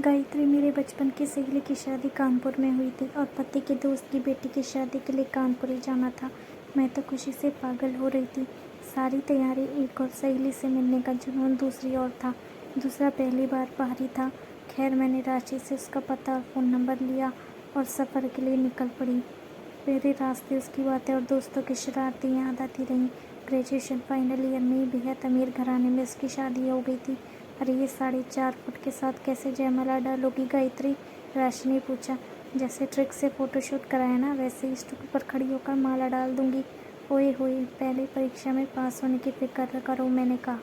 गायत्री मेरे बचपन की सहेली की शादी कानपुर में हुई थी और पति के दोस्त की बेटी की शादी के लिए कानपुर ही जाना था। मैं तो खुशी से पागल हो रही थी। सारी तैयारी एक और, सहेली से मिलने का जुनून दूसरी ओर था। दूसरा पहली बार बाहरी था। खैर, मैंने रांची से उसका पता और फ़ोन नंबर लिया और सफ़र के लिए निकल पड़ी। मेरे रास्ते उसकी बातें और दोस्तों की शरारतें याद आती रहीं। ग्रेजुएशन फाइनल ईयर में ही बेहद अमीर घराने में उसकी शादी हो गई थी। अरे, ये 4.5 फुट के साथ कैसे जयमाला डालोगी गायत्री? राशि ने पूछा। जैसे ट्रिक से फ़ोटोशूट कराया ना, वैसे ही स्टूल पर खड़ी होकर माला डाल दूंगी। ओए होए, पहले परीक्षा में पास होने की फिक्र करो, मैंने कहा।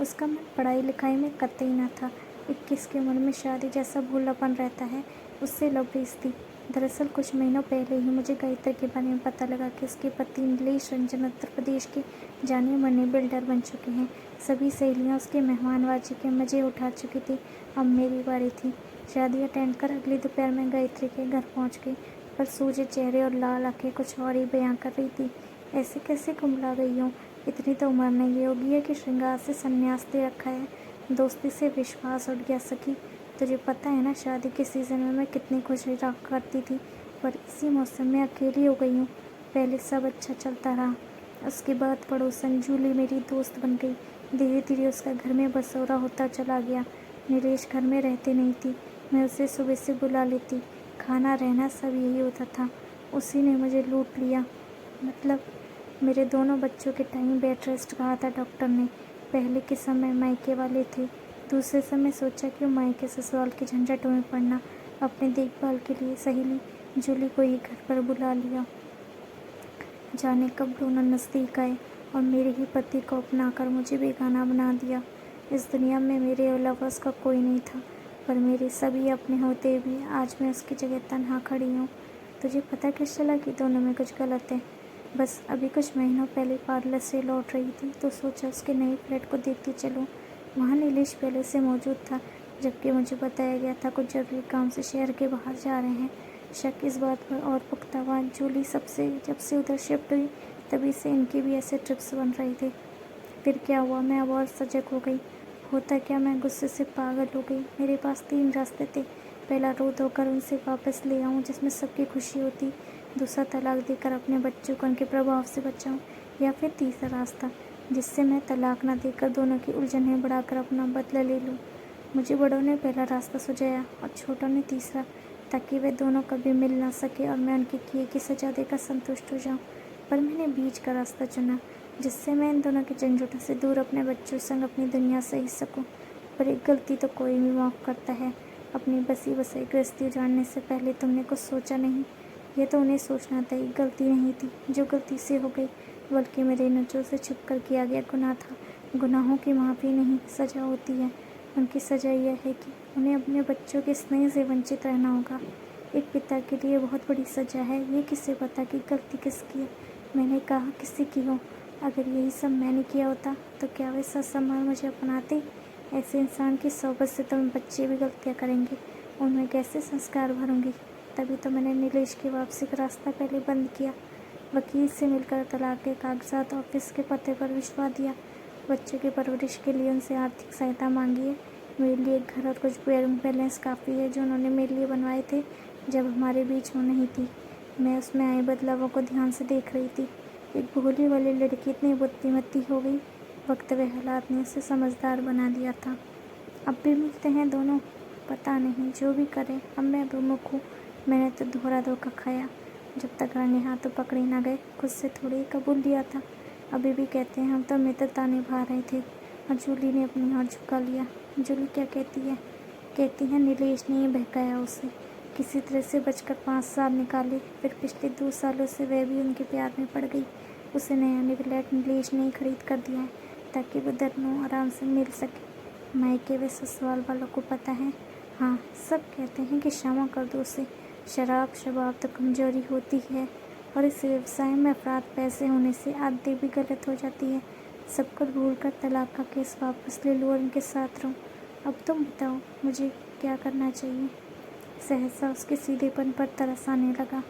उसका मन पढ़ाई लिखाई में कतई न था। 21 की उम्र में शादी जैसा भूलापन रहता है, उससे लबरेज थी। दरअसल कुछ महीनों पहले ही मुझे गायत्री के बारे में पता लगा कि उसके पति नीलेश रंजन उत्तर प्रदेश के जाने माने बिल्डर बन चुके हैं। सभी सहेलियां उसके मेहमानबाजी के मज़े उठा चुकी थी। अब मेरी बारी थी। शादी अटेंड कर अगली दोपहर में गायत्री के घर पहुंच गई, पर सूजे चेहरे और लाल आंखें कुछ और ही बयां कर रही थी। ऐसे कैसे कुंभला गई हूँ? इतनी तो उम्र नहीं होगी है कि श्रृंगार से संन्यास दे रखा है। दोस्ती से विश्वास उठ गया सखी। तुझे पता है ना, शादी के सीज़न में मैं कितनी खुश रहा करती थी, पर इसी मौसम में अकेली हो गई हूँ। पहले सब अच्छा चलता रहा, उसके बाद पड़ोसन जूली मेरी दोस्त बन गई। धीरे धीरे उसका घर में बसोरा होता चला गया। नीलेश घर में रहते नहीं थी, मैं उसे सुबह से बुला लेती। खाना रहना सब यही होता था। उसी ने मुझे लूट लिया। मतलब, मेरे दोनों बच्चों के टाइम बेड रेस्ट कहा था डॉक्टर ने। पहले के समय मायके वाले थे, दूसरे समय सोचा क्यों मायके ससुराल के झंझटों में पड़ना। अपने देखभाल के लिए सहेली जूली को ही घर पर बुला लिया। जाने कब दोनों नज़दीक आए और मेरे ही पति को अपनाकर मुझे बेगाना बना दिया। इस दुनिया में मेरे अलावा उसका कोई नहीं था, पर मेरे सभी अपने होते भी आज मैं उसकी जगह तन्हा खड़ी हूँ। तुझे पता कैसे चला कि दोनों में कुछ गलत है? बस अभी कुछ महीनों पहले पार्लर से लौट रही थी तो सोचा उसके नए फ्लैट को देखती चलूँ। वहाँ नीलेश पहले से मौजूद था, जबकि मुझे बताया गया था कुछ जरूरी काम से शहर के बाहर जा रहे हैं। शक इस बात पर और पुख्ता हुआ, जूली जब से उधर शिफ्ट हुई तभी से इनके भी ऐसे ट्रिप्स बन रहे थे। फिर क्या हुआ, मैं अब और सजग हो गई। होता क्या, मैं गुस्से से पागल हो गई। मेरे पास 3 रास्ते थे। पहला, रो धोकर उनसे वापस ले आऊँ जिसमें सबकी खुशी होती। दूसरा, तलाक देकर अपने बच्चों को उनके प्रभाव से बचाऊँ। या फिर तीसरा रास्ता, जिससे मैं तलाक न देकर दोनों की उलझनें बढ़ाकर अपना बदला ले लूँ। मुझे बड़ों ने पहला रास्ता सुझाया और छोटों ने तीसरा, ताकि वे दोनों कभी मिल ना सके और मैं उनके किए की सजा देकर संतुष्ट हो जाऊँ। पर मैंने बीच का रास्ता चुना, जिससे मैं इन दोनों के झंझटों से दूर अपने बच्चों संग अपनी दुनिया से ही सकूँ। पर एक गलती तो कोई भी माफ़ करता है। अपनी बसी बसाई गृहस्थी उजाड़ने से पहले तुमने कुछ सोचा नहीं? यह तो उन्हें सोचना था। एक गलती नहीं थी जो गलती से हो गई, बल्कि मेरे नज़रों से छुप कर किया गया गुनाह था। गुनाहों की माफ़ी नहीं, सज़ा होती है। उनकी सज़ा यह है कि उन्हें अपने बच्चों के स्नेह से वंचित रहना होगा। एक पिता के लिए बहुत बड़ी सज़ा है। ये किससे पता कि गलती किसकी है? मैंने कहा, किसी की हो। अगर यही सब मैंने किया होता तो क्या वे ससम्मान मुझे अपनाते? ऐसे इंसान की सोबत से तो बच्चे भी गलतियाँ करेंगे, उनमें कैसे संस्कार भरूंगी? तभी तो मैंने नीलेश की वापसी का रास्ता पहले बंद किया। वकील से मिलकर तलाक के कागजात ऑफिस के पते पर भिजवा दिया। बच्चों की परवरिश के लिए उनसे आर्थिक सहायता मांगी है। मेरे लिए एक घर और कुछ बैंक बैलेंस काफ़ी है, जो उन्होंने मेरे लिए बनवाए थे जब हमारे बीच वो नहीं थी। मैं उसमें आए बदलावों को ध्यान से देख रही थी। एक भोली वाली लड़की इतनी बुद्धिमती हो गई, वक्त व हालात ने उसे समझदार बना दिया था। अब भी मिलते हैं दोनों? पता नहीं, जो भी करें, अब मैं विमुख हूँ। मैंने तो दोहरा धोखा खाया। जब तक रानी हाथों पकड़े ना गए, खुद से थोड़ी ही कबूल लिया था। अभी भी कहते हैं हम तो मित्रता निभा रहे थे, और जूली ने अपनी हाथ झुका लिया। जूली क्या कहती है? कहती है नीलेश ने ही बहकाया उसे। किसी तरह से बचकर 5 साल निकाले, फिर पिछले 2 सालों से वह भी उनके प्यार में पड़ गई। उसे नया फ्लैट नीलेश ने ही खरीद कर दिया है, ताकि वो दोनों आराम से मिल सके। मायके व ससुराल वालों को पता है। हाँ, सब कहते हैं कि क्षमा कर दो उसे। शराब शबाब तो कमजोरी होती है, और इस व्यवसाय में अफराद पैसे होने से आदतें भी गलत हो जाती है। सब कुछ भूल कर तलाक का केस वापस ले लूँ और उनके साथ रहूँ। अब तुम बताओ, मुझे क्या करना चाहिए? सहसा उसके सीधेपन पर तरस आने लगा।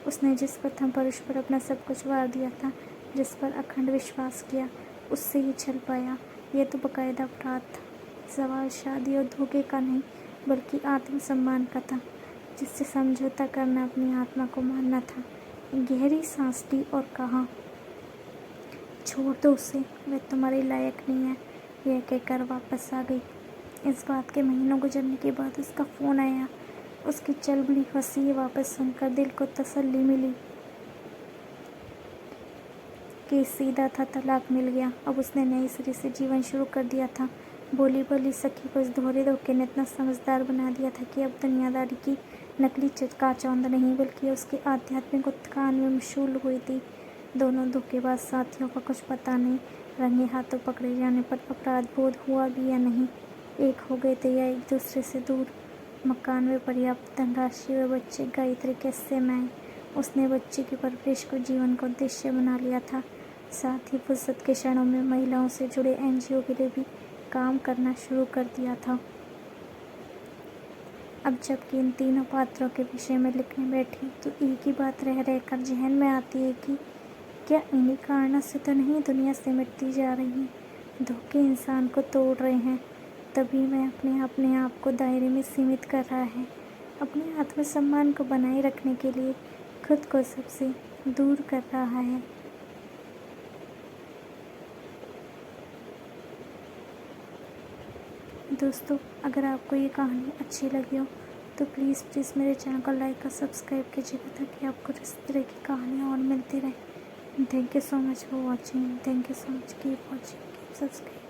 उसने जिस प्रथम पुरुष पर अपना सब कुछ वार दिया था, जिस पर अखंड विश्वास किया, उससे ही छल पाया। यह तो बाकायदा अपराध था। सवाल शादी और धोखे का नहीं, बल्कि आत्मसम्मान का था, जिससे समझौता करना अपनी आत्मा को मारना था। गहरी सांस ली और कहा, छोड़ दो उसे, वह तुम्हारे लायक नहीं है। यह कहकर वापस आ गई। इस बात के महीनों गुजरने के बाद उसका फ़ोन आया। उसकी चलबड़ी हंसी वापस सुनकर दिल को तसल्ली मिली। केस सीधा था, तलाक मिल गया। अब उसने नए सिरे से जीवन शुरू कर दिया था। भोली भाली सखी को इस दोहरे धोखे ने इतना समझदार बना दिया था कि अब दुनियादारी की नकली चकाचौंध नहीं, बल्कि उसके आध्यात्मिक उत्थान में मशगूल हुई थी। दोनों धोखेबाज साथियों का कुछ पता नहीं, रंगे हाथों पकड़े जाने पर अपराध बोध हुआ भी या नहीं। एक हो गए थे या एक दूसरे से दूर। मकान में पर्याप्त धनराशि व बच्चे, गायत्री कैसे में उसने बच्चे की परवरिश को जीवन का उद्देश्य बना लिया था। साथ ही फुर्सत के क्षणों में महिलाओं से जुड़े एनजीओ के लिए भी काम करना शुरू कर दिया था। अब जबकि इन तीनों पात्रों के विषय में लिखने बैठी तो एक ही बात रह रहकर जहन में आती है कि क्या इन्हीं कारणों से तो नहीं दुनिया सिमटती जा रही है। धोखे इंसान को तोड़ रहे हैं, तभी मैं अपने आप को दायरे में सीमित कर रहा है। अपने आत्मसम्मान को बनाए रखने के लिए खुद को सबसे दूर कर रहा है। दोस्तों, अगर आपको ये कहानी अच्छी लगी हो तो प्लीज़ मेरे चैनल को लाइक और सब्सक्राइब कीजिएगा, ताकि आपको इस तरह की कहानियाँ और मिलती रहे। Thank you so much for watching. Thank you so much. Keep watching, keep subscribe.